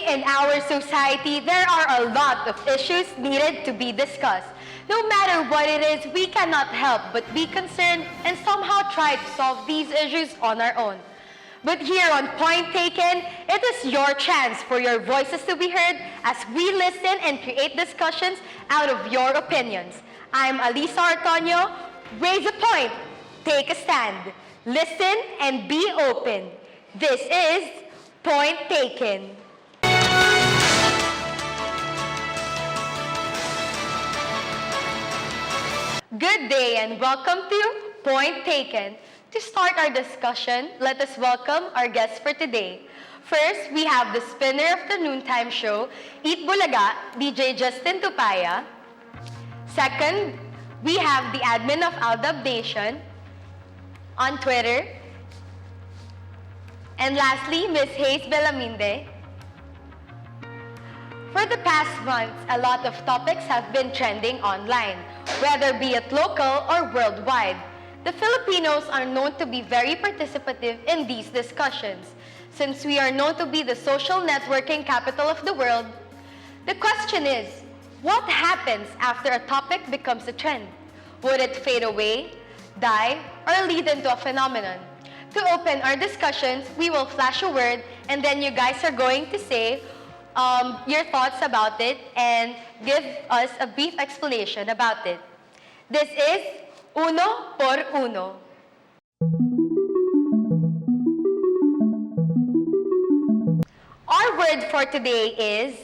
in our society, there are a lot of issues needed to be discussed. No matter what it is, we cannot help but be concerned and somehow try to solve these issues on our own. But here on Point Taken, it is your chance for your voices to be heard as we listen and create discussions out of your opinions. I'm Alisa Artonio. Raise a point, take a stand, listen and be open. This is Point Taken. Good day and welcome to Point Taken. To start our discussion, let us welcome our guests for today. First, we have the spinner of the noontime show, Eat Bulaga, DJ Justin Tupaya. Second, we have the admin of Aldab Nation on Twitter. And lastly, Ms. Hayes Belaminde. For the past months, a lot of topics have been trending online, whether be it local or worldwide. The Filipinos are known to be very participative in these discussions. Since we are known to be the social networking capital of the world, the question is, what happens after a topic becomes a trend? Would it fade away, die, or lead into a phenomenon? To open our discussions, we will flash a word and then you guys are going to say your thoughts about it and give us a brief explanation about it. This is Uno por Uno. Our word for today is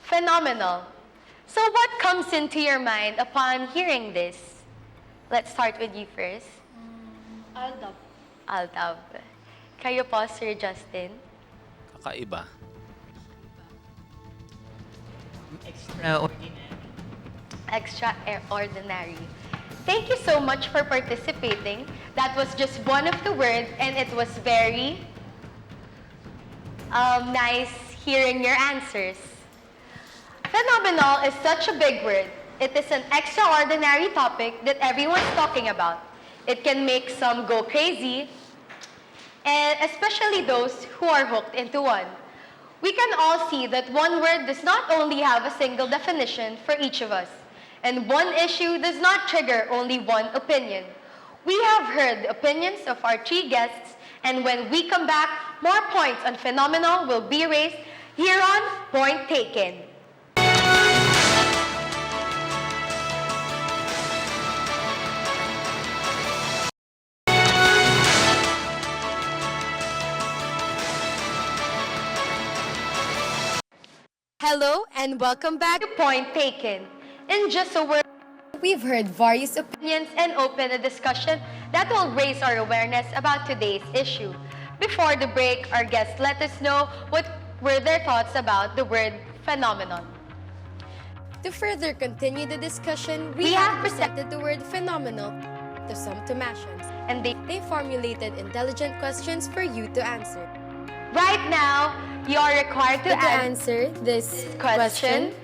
phenomenal. So what comes into your mind upon hearing this? Let's start with you first. Aldab. Aldab. Kayo po, Sir Justin. Kakaiba. Extraordinary. Extraordinary. Thank you so much for participating. That was just one of the words and it was very nice hearing your answers. Phenomenal is such a big word. It is an extraordinary topic that everyone's talking about. It can make some go crazy, and especially those who are hooked into one. We can all see that one word does not only have a single definition for each of us, and one issue does not trigger only one opinion. We have heard the opinions of our three guests, and when we come back, more points on phenomenal will be raised here on Point Taken. Hello and welcome back to Point Taken. In just a word, we've heard various opinions and opened a discussion that will raise our awareness about today's issue. Before the break, our guests let us know what were their thoughts about the word phenomenon. To further continue the discussion, we have presented the word phenomenal to some Thomasians, And they formulated intelligent questions for you to answer. right now, you are required to To answer this question,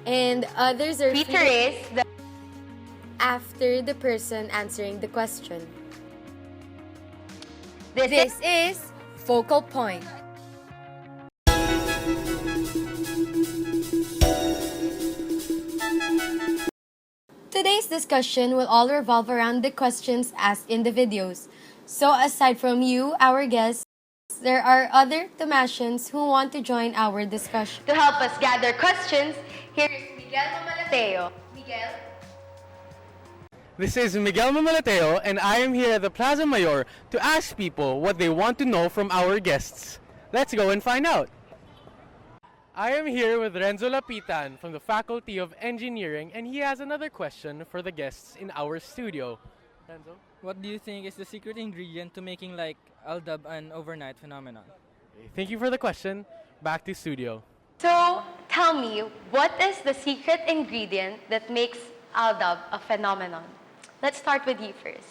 and others are free feature is the after the person answering the question. this This is Focal Point. Today's discussion will all revolve around the questions asked in the videos. So aside from you, our guests, there are other Thomasians who want to join our discussion. To help us gather questions, here is Miguel Mamalateo. Miguel? This is Miguel Mamalateo, and I am here at the Plaza Mayor to ask people what they want to know from our guests. Let's go and find out. I am here with Renzo Lapitan from the Faculty of Engineering, and he has another question for the guests in our studio. Renzo? What do you think is the secret ingredient to making like Aldab an overnight phenomenon? Thank you for the question. Back to studio. So, tell me, what is the secret ingredient that makes Aldab a phenomenon? Let's start with you first.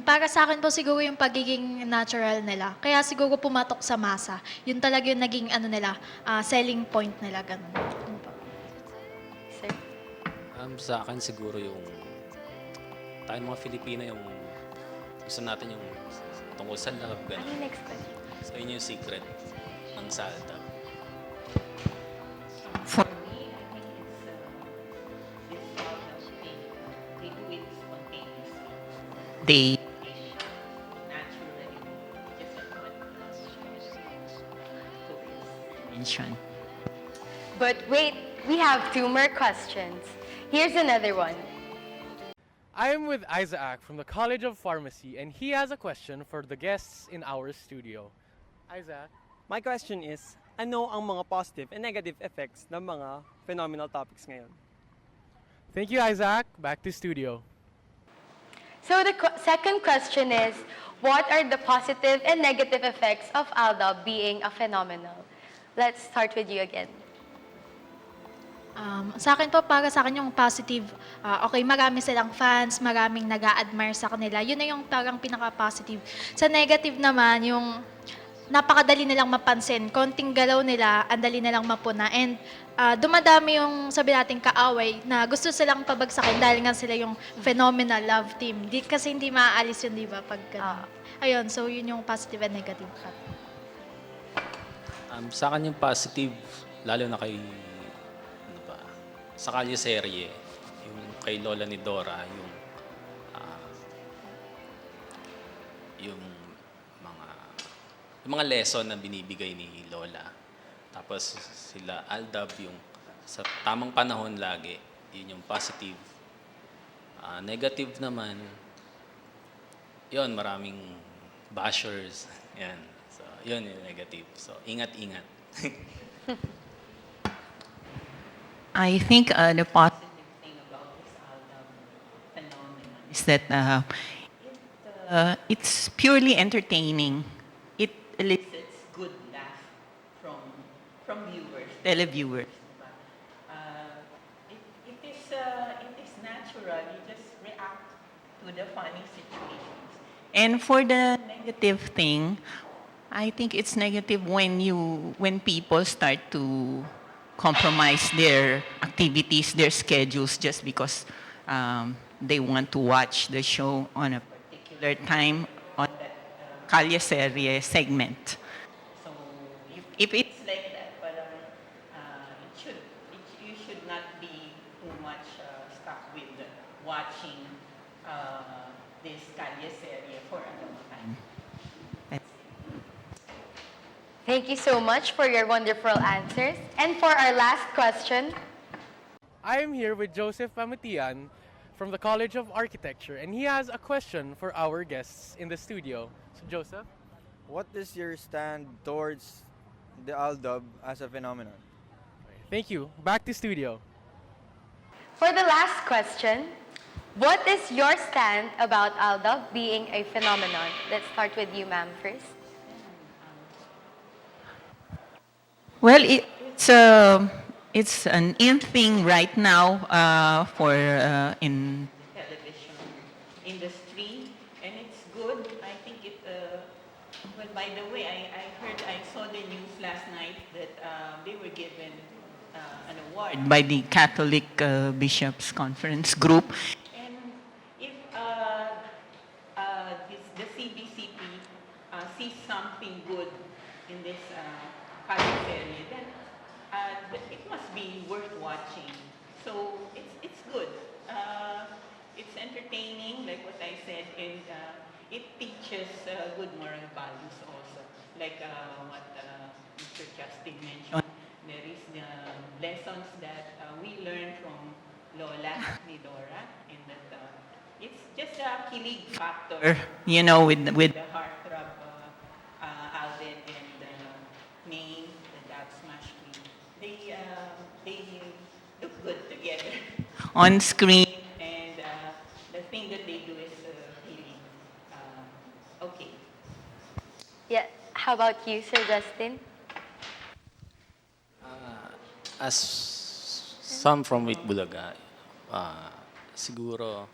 Para sa akin po siguro yung pagiging natural nila. Kaya siguro pumatok sa masa. Yun talaga yung naging selling point nila. Ganun. Yun po. Sir? Sa akin siguro yung tayong mga Filipino yung gusto natin yung tungkol sa love, Ano gano'n. yung next question? So yun yung secret ng lang sa Aldab. For me, I think it's this all that they do it spontaneously. They naturally, just like what mentioned. But wait, we have 2 more questions. Here's another one. I am with Isaac from the College of Pharmacy, and he has a question for the guests in our studio. Isaac? My question is, ano ang mga positive and negative effects ng mga phenomenal topics ngayon? Thank you, Isaac. Back to studio. So the second question is, what are the positive and negative effects of ALDA being a phenomenal? Let's start with you again. Sa akin po, para sa akin yung positive, okay, marami silang fans, maraming nag-a-admire sa kanila. Yun na yung parang pinaka-positive. Sa negative naman, yung napakadali nilang mapansin. Konting galaw nila, ang dali nilang mapuna. And dumadami yung, sabi natin, kaaway na gusto silang pabagsakin dahil nga sila yung phenomenal love team. Kasi hindi maaalis yun, di ba? Pag, ayun, so yun yung positive and negative. Sa akin yung positive, lalo na kay ano ba, sa Kalye Serye, yung kay Lola ni Dora, yung mga lesson na binibigay ni Lola. Tapos sila Aldab, yung sa tamang panahon lagi, yun yung positive. Negative naman, yun, maraming bashers. Yan. So, yun yung negative. So, ingat-ingat. I think the positive thing about this album phenomenon is that it's purely entertaining. It elicits good laugh from viewers, televiewers. It is natural. You just react to the funny situations. And for the negative thing, I think it's negative when people start to compromise their activities, their schedules, just because they want to watch the show on a particular time on that Kalye Serye segment. So if it's like that, but you should not be too much stuck with watching this Kalye Serye for a long time. Thank you so much for your wonderful answers. And for our last question, I am here with Joseph Pamatian from the College of Architecture, and he has a question for our guests in the studio. So, Joseph? What is your stand towards the ALDUB as a phenomenon? Thank you. Back to studio. for the last question, what is your stand about ALDA being a phenomenon? Let's start with you, ma'am, first. Well, it's an in thing right now for in the television industry, and it's good. I think it. Well, by the way, I saw the news last night that they were given an award by the Catholic Bishops Conference Group, and if the CBCP sees something good in this series, then it must be worth watching. So it's good. It's entertaining, like what I said, and it teaches good moral values also, like what Mr. Justin mentioned. There is the lessons that we learn from Lola ni Dora, and that it's just a kilig factor, you know, with the heartthrob Alden and Maine, the Dab Smash Queen. They look good together on screen, and the thing that they do is really okay. Yeah. How about you, Sir Justin? As some from Itbulaga, siguro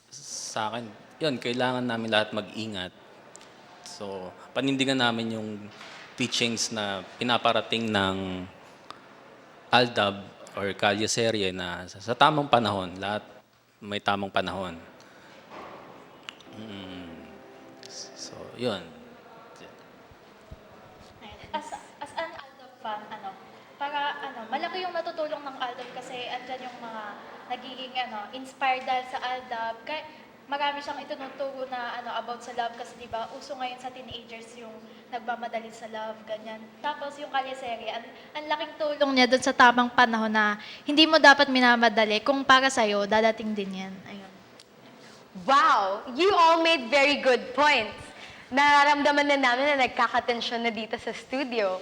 sa akin, yun, kailangan namin lahat mag-ingat. So, panindigan namin yung teachings na pinaparating ng ALDAB or Kalye Serye na sa tamang panahon, lahat may tamang panahon. So, Yun. As an Aldab fan, malaki yung natutulong ng Aldab kasi andyan yung mga nagiging inspired dahil sa Aldab. Kaya marami siyang itinuturo na about sa love kasi 'di ba uso ngayon sa teenagers yung nagmamadali sa love, ganyan. Tapos yung kalyeserye, ang laking tulong niya doon sa tamang panahon na hindi mo dapat minamadali. Kung para sa'yo, dadating din yan. Ayun. Wow! You all made very good points. Nararamdaman na namin na nagkakatensyon na dito sa studio.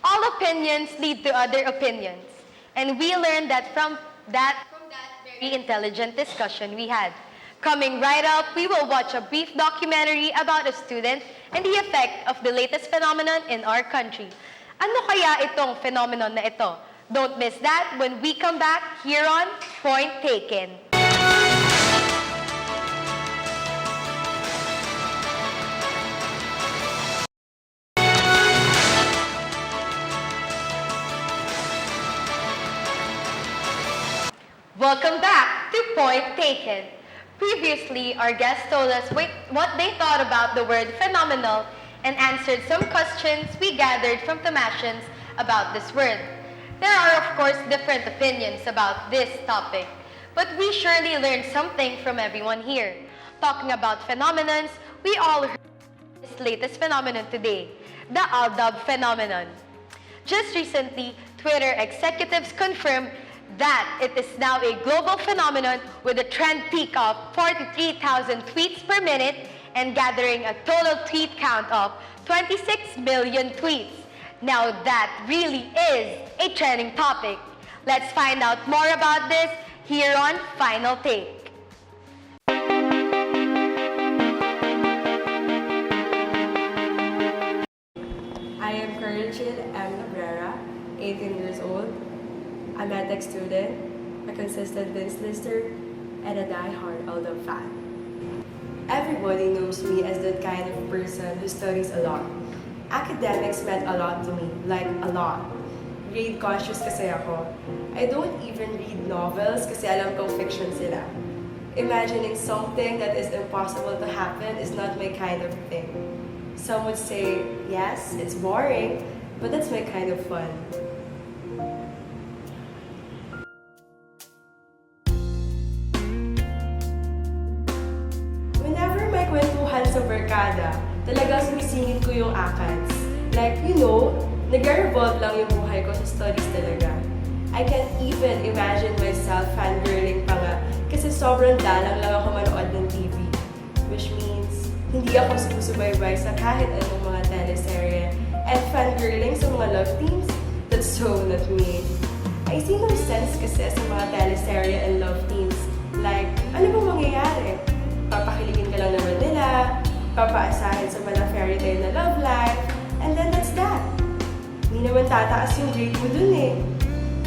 All opinions lead to other opinions. And we learned that from that very intelligent discussion we had. Coming right up, we will watch a brief documentary about a student and the effect of the latest phenomenon in our country. Ano kaya itong phenomenon na ito? Don't miss that when we come back here on Point Taken. Welcome back to Point Taken. Previously, our guests told us what they thought about the word phenomenal and answered some questions we gathered from Thomasians about this word. There are, of course, different opinions about this topic, but we surely learned something from everyone here. Talking about phenomenons, we all heard this latest phenomenon today, the Aldab phenomenon. Just recently, Twitter executives confirmed that it is now a global phenomenon with a trend peak of 43,000 tweets per minute and gathering a total tweet count of 26 million tweets. Now that really is a trending topic. Let's find out more about this here on Final Take. I am Courage M. Cabrera, 18 years old, a medtech student, a consistent Vince lister, and a die-hard Aldab fan. Everybody knows me as that kind of person who studies a lot. Academics meant a lot to me, like a lot. Grade conscious kasi ako. I don't even read novels kasi alam kong fiction sila. Imagining something that is impossible to happen is not my kind of thing. Some would say, yes, it's boring, but that's my kind of fun. Sa barkada, talagang sumisingit ko yung akats. Like, nag-revolve lang yung buhay ko sa studies talaga. I can't even imagine myself fangirling pa nga kasi sobrang dalang lang ako manood ng TV. Which means, hindi ako susubaybay sa kahit anong mga teleserye. And fangirling sa mga love teams, that's so not me. I see no sense kasi sa mga teleserye and love teams. Like, ano bang mangyayari? Papakiligin ka lang naman nila, papaasahin sa mga fairy tale na love life, and then that's that. Hindi naman tataas yung grade mo dun eh.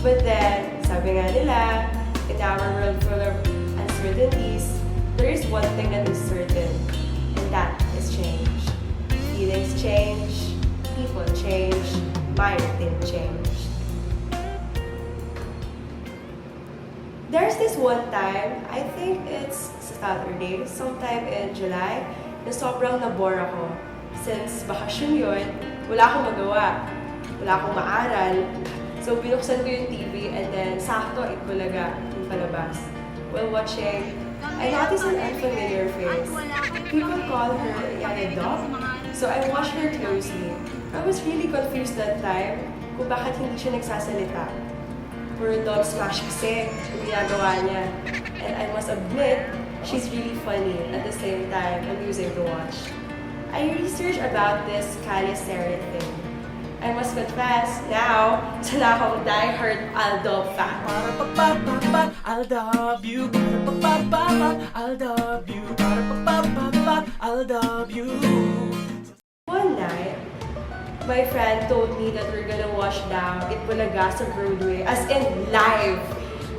But then, sabi nga nila, in our world full of uncertainties, there is one thing that is certain, and that is change. Feelings change, people change, my routine changed. There's this one time, I think it's Saturday, sometime in July, na sobrang nabore ako. Since bakasyon yun, wala akong magawa. Wala akong maaral. So, binuksan ko yung TV and then sakto, Itbulaga, yung palabas. While watching, I noticed an unfamiliar face. People call her E02, so I watched her closely. I was really confused that time kung bakit hindi siya nagsasalita. Puro dog smash kasi yung ginagawa niya. And I must admit, she's really funny at the same time amusing to watch. I researched about this kalyeserye thing. I must confess, now, sana akong die-hard Aldab fan. I'll love you. I'll love you. I'll love you. One night, my friend told me that we're gonna watch down Itbulaga sa Broadway, as in live.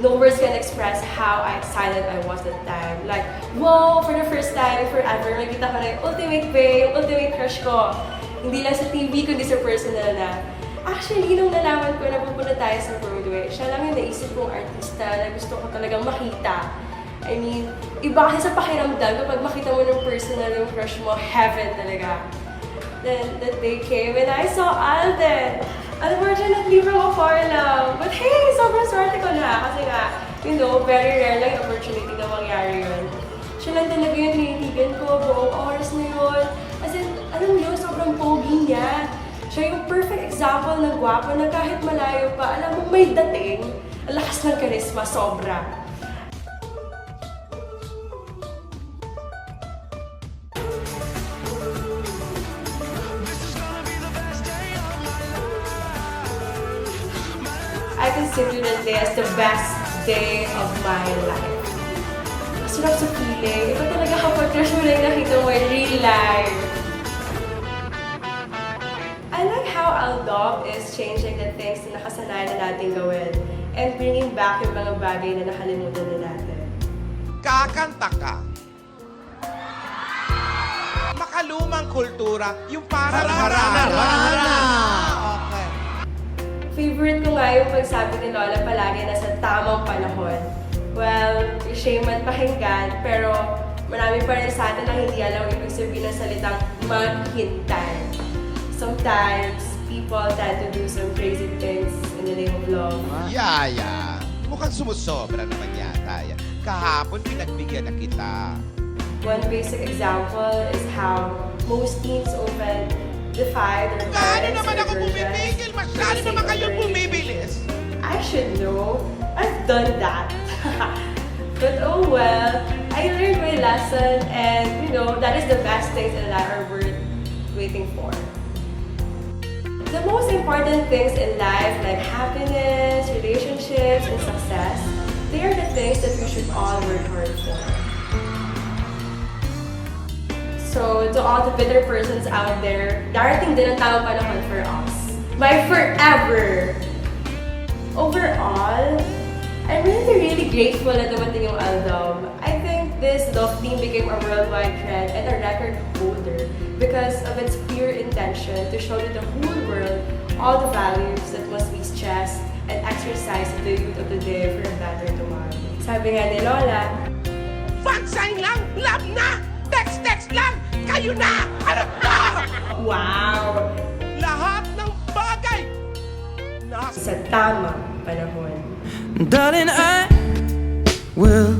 No words can express how excited I was that time. Like, wow, for the first time forever, nakita ko na yung ultimate bae, yung ultimate crush ko. Hindi lang sa TV, kundi sa personal na. Actually, nung nalaman ko na pupunta tayo sa Broadway, siya lang yung naisip kong artista na gusto ko talagang makita. I mean, iba kasi sa pakiramdam kapag makita mo ng personal yung crush mo, heaven talaga. Then, that day came and I saw Alden. Unfortunately, from afar lang. But hey, sobrang swerte ko na. Kasi nga, you know, very rare lang yung opportunity na mangyari yun. Siya lang talaga yung tinitigan ko, buong oras na yun. As in, alam mo yun, sobrang pogi niya. Siya yung perfect example ng gwapo na kahit malayo pa, alam mo, may dating. Ang lakas ng karisma, sobra. I consider that day as the best day of my life. Masarap sa feeling. Iba talaga kapag crush mo na yung nakita mo in real life. I like how Aldov is changing the things na nakasanayan na natin gawin and bringing back yung mga bagay na nakalimutan na natin. Kakanta ka. Makalumang kultura, yung parang harana. Okay. Favorite ko nga yung pagsabi ni Lola palagi na sa tamang panahon. Well, shame man pakinggan, pero marami pa rin sa atin ang hindi alam ibig sabihin ng salitang maghintay. Sometimes, people tend to do some crazy things in the name of love. Yaya, mukhang sumusobra naman yata yan. Kahapon pinagbigyan na kita. One basic example is how most teens often defy their Gaano parents naman or ako their bumibigil? friends Masyado for the naman sake of kayong their bumibilis. I should know. I've done that. But oh well, I learned my lesson and you know, that is the best things in life are worth waiting for. The most important things in life like happiness, relationships, and success, they are the things that we should all work hard for. So to all the bitter persons out there, darating din ang tamang panahon for us. My forever! Overall, I'm really grateful na dumating yung album. I think this love theme became a worldwide trend and a record holder because of its pure intention to show to the whole world all the values that must be stressed and exercised to the youth of the day for a better tomorrow. Sabi nga ni Lola, Fan sign lang, love na! Text lang, kayo na! Harap na! wow! Lahat ng bagay Sa tamang panahon. Darling, I will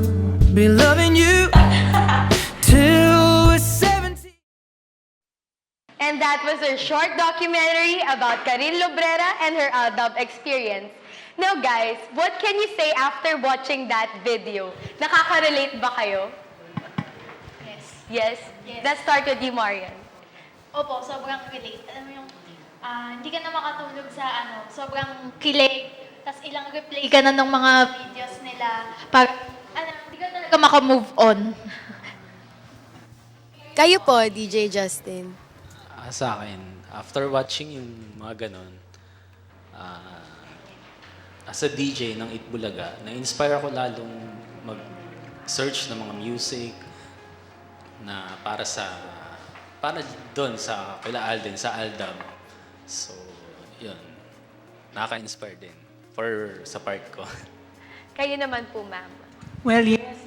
be loving you till we're 70. And that was our short documentary about Karin Lobrera and her Aldab experience. Now guys, what can you say after watching that video? Nakaka-relate ba kayo? Yes? Yes. Let's start with you, Marian. Opo, sobrang relate. Alam mo yung, hindi ka na makatulog sa sobrang kilig. Tapos ilang replay ka na ng mga videos nila. Hindi ka talaga makamove on. Kayo po, DJ Justin. Sa akin, after watching yung mga ganon, as a DJ ng Itbulaga, na-inspire ako lalong mag-search ng mga music na para doon sa kila Alden, sa Aldab. So, yun. Nakaka-inspire din sa part ko. Kayo naman po, ma'am. Well, yes,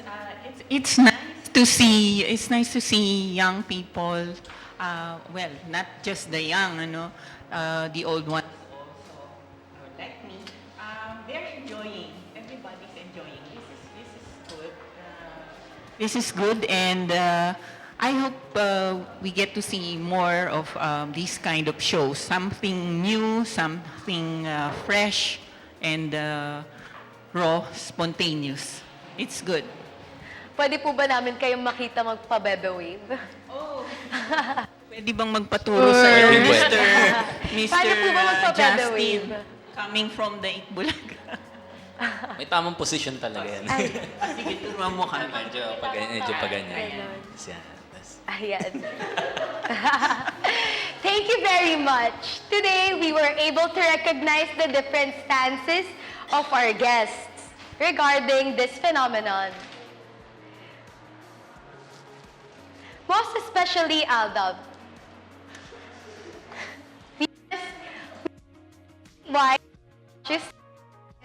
it's nice to see young people. Well, not just the young, the old ones also, like me. They're enjoying. Everybody's enjoying. This is good. This is good, and I hope we get to see more of these kind of shows. Something new, something fresh, and raw, spontaneous. It's good. Pwede po ba namin kayong makita magpa-bebe wave? Oh. Pwede bang magpaturo sa Mr. Paano po ba magpa-bebe Justin wave? coming from the Itbulaga? May tamang position talaga yan. Sige, turuan mo kami. Medyo pa ganyan. Yan. Ayan. Thank you very much. Today, we were able to recognize the different stances of our guests regarding this phenomenon. Most especially Aldab. Why? Just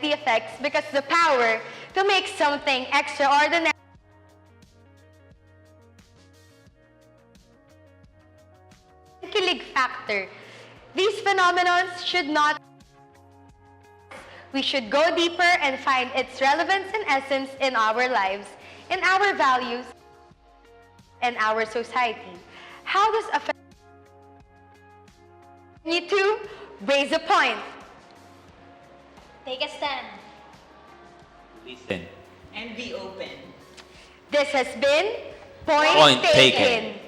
the effects because the power to make something extraordinary after. These phenomena should not. We should go deeper and find its relevance and essence in our lives, in our values, and our society. How does affect E02? Raise a point. Take a stand. Listen. And be open. This has been Point taken.